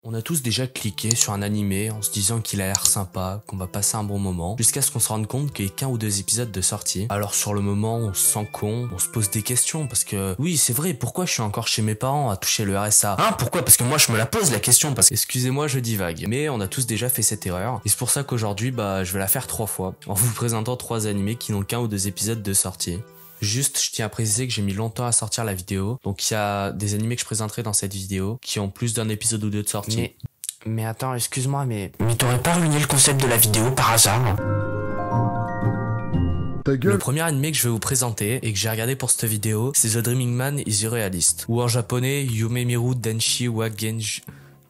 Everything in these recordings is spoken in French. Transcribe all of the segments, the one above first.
On a tous déjà cliqué sur un animé en se disant qu'il a l'air sympa, qu'on va passer un bon moment, jusqu'à ce qu'on se rende compte qu'il n'y a qu'un ou deux épisodes de sortie. Alors sur le moment, on se sent con, on se pose des questions parce que oui, c'est vrai, pourquoi je suis encore chez mes parents à toucher le RSA? Hein, pourquoi? Parce que moi je me la pose la question parce que, excusez-moi, je divague, mais on a tous déjà fait cette erreur et c'est pour ça qu'aujourd'hui, je vais la faire 3 fois en vous présentant 3 animés qui n'ont qu'un ou deux épisodes de sortie. Juste, je tiens à préciser que j'ai mis longtemps à sortir la vidéo, donc il y a des animés que je présenterai dans cette vidéo qui ont plus d'un épisode ou deux de sortie. Mais attends, excuse-moi, mais t'aurais pas ruiné le concept de la vidéo par hasard? Le premier animé que je vais vous présenter et que j'ai regardé pour cette vidéo, c'est The Dreaming Man is Irrealist, ou en japonais Yumemiru Denshi wa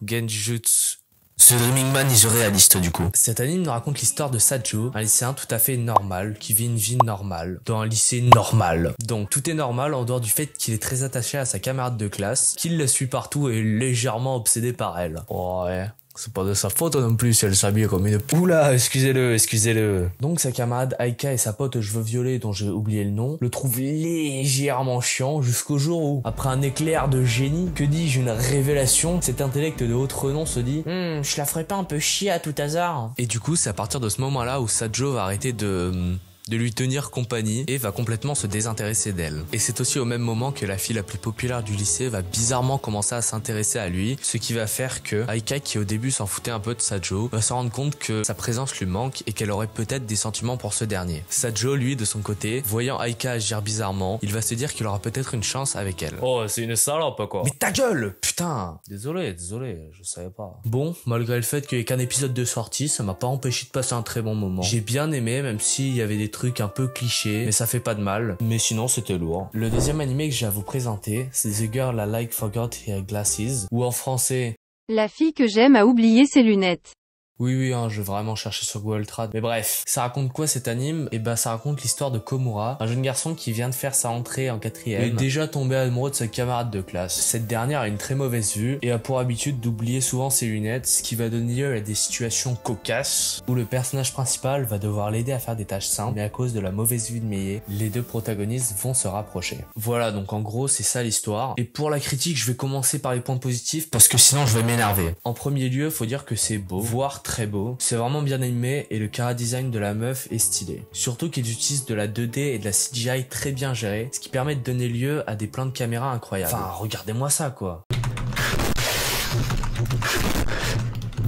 Genjutsu. The Dreaming Man is Irrealist du coup. Cet anime nous raconte l'histoire de Sajo, un lycéen tout à fait normal, qui vit une vie normale, dans un lycée normal. Donc tout est normal en dehors du fait qu'il est très attaché à sa camarade de classe, qu'il la suit partout et est légèrement obsédé par elle. Oh ouais. C'est pas de sa faute non plus si elle s'habille comme une... Oula, excusez-le. Donc sa camarade Aika et sa pote Cheveux Violets, dont j'ai oublié le nom, le trouvent légèrement chiant jusqu'au jour où, après un éclair de génie, que dis-je, une révélation, cet intellect de haut renom se dit je la ferais pas un peu chier à tout hasard. Et du coup, c'est à partir de ce moment-là où Sajo va arrêter de lui tenir compagnie et va complètement se désintéresser d'elle. Et c'est aussi au même moment que la fille la plus populaire du lycée va bizarrement commencer à s'intéresser à lui, ce qui va faire que Aika, qui au début s'en foutait un peu de Sajo, va se rendre compte que sa présence lui manque et qu'elle aurait peut-être des sentiments pour ce dernier. Sajo, lui, de son côté, voyant Aika agir bizarrement, il va se dire qu'il aura peut-être une chance avec elle. Oh, c'est une salope quoi. Mais ta gueule! Putain! Désolé, je savais pas. Bon, malgré le fait qu'il y ait qu'un épisode de sortie, ça m'a pas empêché de passer un très bon moment. J'ai bien aimé, même s'il y avait des trucs un peu clichés, mais ça fait pas de mal. Mais sinon, c'était lourd. Le deuxième animé que j'ai à vous présenter, c'est The Girl I Like Forgot Her Glasses, ou en français, La fille que j'aime a oublié ses lunettes. Oui, je vais vraiment chercher sur Google Trad. Mais bref, ça raconte quoi cet anime? Ça raconte l'histoire de Komura, un jeune garçon qui vient de faire sa entrée en 4e et est déjà tombé amoureux de sa camarade de classe. Cette dernière a une très mauvaise vue et a pour habitude d'oublier souvent ses lunettes, ce qui va donner lieu à des situations cocasses où le personnage principal va devoir l'aider à faire des tâches simples, mais à cause de la mauvaise vue de Mei, les deux protagonistes vont se rapprocher. Voilà, donc en gros, c'est ça l'histoire. Et pour la critique, je vais commencer par les points positifs parce que sinon je vais m'énerver. En premier lieu, faut dire que c'est beau, voire très beau. C'est vraiment bien animé et le chara-design de la meuf est stylé. Surtout qu'ils utilisent de la 2D et de la CGI très bien gérée, ce qui permet de donner lieu à des plans de caméra incroyables. Enfin, regardez-moi ça quoi.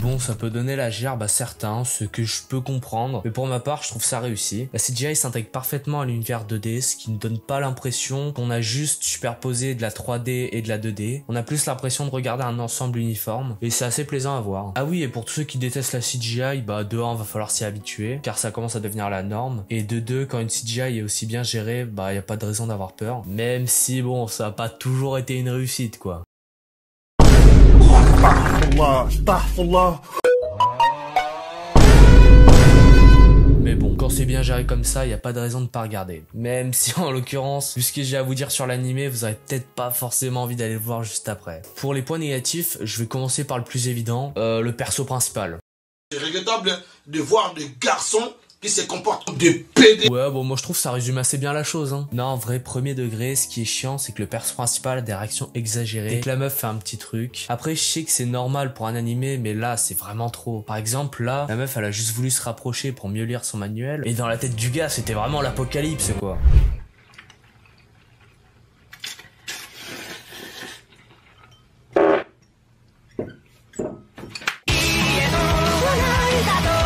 Bon, ça peut donner la gerbe à certains, ce que je peux comprendre, mais pour ma part, je trouve ça réussi. La CGI s'intègre parfaitement à l'univers 2D, ce qui ne donne pas l'impression qu'on a juste superposé de la 3D et de la 2D. On a plus l'impression de regarder un ensemble uniforme, et c'est assez plaisant à voir. Ah oui, et pour tous ceux qui détestent la CGI, de 1, va falloir s'y habituer, car ça commence à devenir la norme, et de 2, quand une CGI est aussi bien gérée, y a pas de raison d'avoir peur, même si bon, ça a pas toujours été une réussite quoi. Mais bon, quand c'est bien géré comme ça, y a pas de raison de pas regarder. Même si en l'occurrence, vu ce que j'ai à vous dire sur l'animé, vous aurez peut-être pas forcément envie d'aller le voir juste après. Pour les points négatifs, je vais commencer par le plus évident, le perso principal. C'est regrettable de voir des garçons qui se comportent comme des PD. Ouais, bon, moi je trouve que ça résume assez bien la chose, hein. Non, en vrai, premier degré, ce qui est chiant, c'est que le perso principal a des réactions exagérées et que la meuf fait un petit truc. Après, je sais que c'est normal pour un animé, mais là, c'est vraiment trop. Par exemple, là, la meuf, elle a juste voulu se rapprocher pour mieux lire son manuel, et dans la tête du gars, c'était vraiment l'apocalypse, quoi.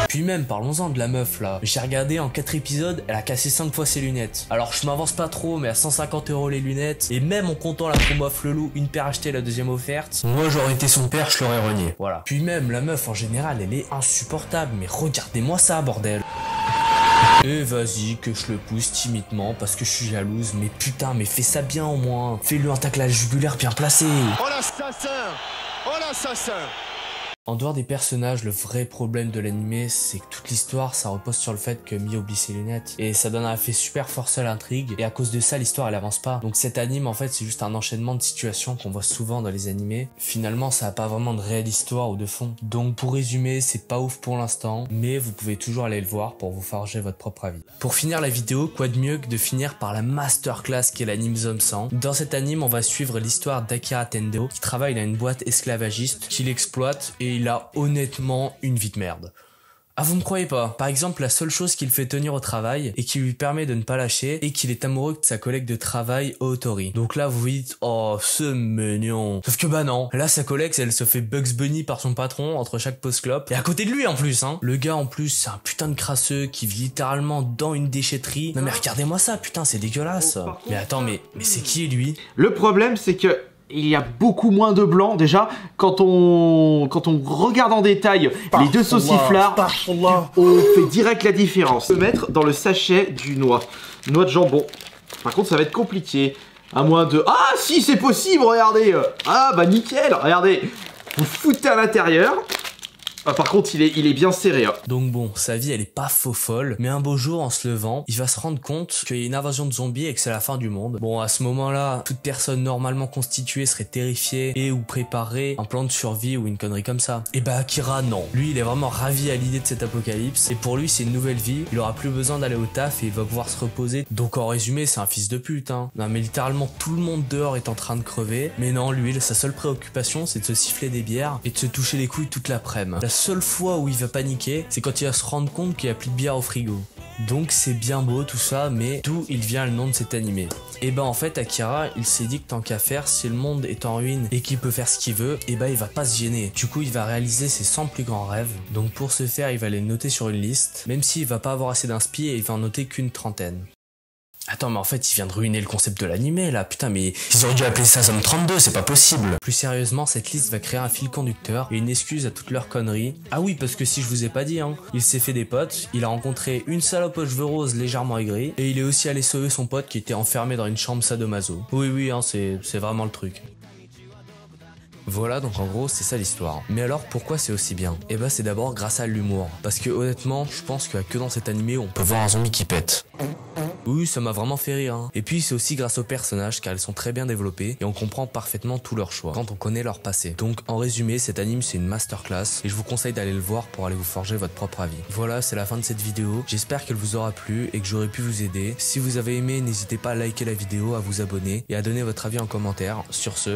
Puis même, parlons-en de la meuf là. J'ai regardé en 4 épisodes, elle a cassé 5 fois ses lunettes. Alors je m'avance pas trop, mais à 150 € les lunettes, et même en comptant la promo Flelou, une paire achetée, la deuxième offerte, moi j'aurais été son père, je l'aurais renié. Voilà. Puis même, la meuf en général, elle est insupportable, mais regardez-moi ça, bordel. Et vas-y, que je le pousse timidement parce que je suis jalouse, mais putain, mais fais ça bien au moins. Fais-le un tacle à la jugulaire bien placé. Oh l'assassin! Oh l'assassin! En dehors des personnages, le vrai problème de l'anime, c'est que toute l'histoire, ça repose sur le fait que Mii oublie ses lunettes. Et ça donne un effet super forcé à l'intrigue, et à cause de ça, l'histoire elle avance pas. Donc cet anime, en fait, c'est juste un enchaînement de situations qu'on voit souvent dans les animés. Finalement, ça a pas vraiment de réelle histoire ou de fond. Donc pour résumer, c'est pas ouf pour l'instant, mais vous pouvez toujours aller le voir pour vous forger votre propre avis. Pour finir la vidéo, quoi de mieux que de finir par la masterclass qu'est l'anime Zom 100. Dans cet anime, on va suivre l'histoire d'Akira Tendo, qui travaille dans une boîte esclavagiste, qu'il exploite, et il a honnêtement une vie de merde. Ah, vous me croyez pas? Par exemple, la seule chose qui le fait tenir au travail et qui lui permet de ne pas lâcher est qu'il est amoureux de sa collègue de travail, Otori. Donc là, vous vous dites, oh, c'est mignon. Sauf que bah non. Là, sa collègue, elle se fait Bugs Bunny par son patron entre chaque pause clope. Et à côté de lui, en plus, hein. Le gars, en plus, c'est un putain de crasseux qui vit littéralement dans une déchetterie. Non mais regardez-moi ça, putain, c'est dégueulasse. Mais attends, mais c'est qui, lui? Le problème, c'est que il y a beaucoup moins de blanc déjà. Quand on regarde en détail les deux sauciflards, on fait direct la différence. On peut mettre dans le sachet du noix de jambon. Par contre, ça va être compliqué. À moins de... Ah si, c'est possible, regardez. Ah bah nickel, regardez. Vous le foutez à l'intérieur. Ah, par contre, il est bien serré. Hein. Donc bon, sa vie, elle est pas faux folle, mais un beau jour, en se levant, il va se rendre compte qu'il y a une invasion de zombies et que c'est la fin du monde. Bon, à ce moment-là, toute personne normalement constituée serait terrifiée et ou préparer un plan de survie ou une connerie comme ça. Et bah Akira, non. Lui, il est vraiment ravi à l'idée de cet apocalypse, et pour lui, c'est une nouvelle vie, il aura plus besoin d'aller au taf et il va pouvoir se reposer. Donc en résumé, c'est un fils de pute, hein. Non mais littéralement, tout le monde dehors est en train de crever, mais non, lui, sa seule préoccupation, c'est de se siffler des bières et de se toucher les couilles toute l'après-midi. La seule fois où il va paniquer, c'est quand il va se rendre compte qu'il n'y a plus de bière au frigo. Donc c'est bien beau tout ça, mais d'où il vient le nom de cet animé? Et ben en fait Akira, il s'est dit que tant qu'à faire, si le monde est en ruine et qu'il peut faire ce qu'il veut, et ben il va pas se gêner. Du coup il va réaliser ses 100 plus grands rêves. Donc pour ce faire, il va les noter sur une liste, même s'il va pas avoir assez d'inspi et il va en noter qu'une trentaine. Attends, mais en fait, il vient de ruiner le concept de l'animé, là. Putain, mais ils auraient dû appeler ça Zom 32, c'est pas possible. Plus sérieusement, cette liste va créer un fil conducteur et une excuse à toutes leurs conneries. Ah oui, parce que si je vous ai pas dit, hein, il s'est fait des potes, il a rencontré une salope aux cheveux roses légèrement aigrie, et il est aussi allé sauver son pote qui était enfermé dans une chambre sadomaso. Oui, hein, c'est vraiment le truc. Voilà, donc en gros c'est ça l'histoire. Mais alors pourquoi c'est aussi bien? Eh ben c'est d'abord grâce à l'humour. Parce que honnêtement, je pense qu'il y a que dans cet animé on peut voir un zombie qui pète. Oui, ça m'a vraiment fait rire, hein. Et puis c'est aussi grâce aux personnages car ils sont très bien développés et on comprend parfaitement tous leurs choix quand on connaît leur passé. Donc en résumé, cet anime c'est une masterclass et je vous conseille d'aller le voir pour aller vous forger votre propre avis. Voilà, c'est la fin de cette vidéo. J'espère qu'elle vous aura plu et que j'aurai pu vous aider. Si vous avez aimé, n'hésitez pas à liker la vidéo, à vous abonner et à donner votre avis en commentaire. Sur ce,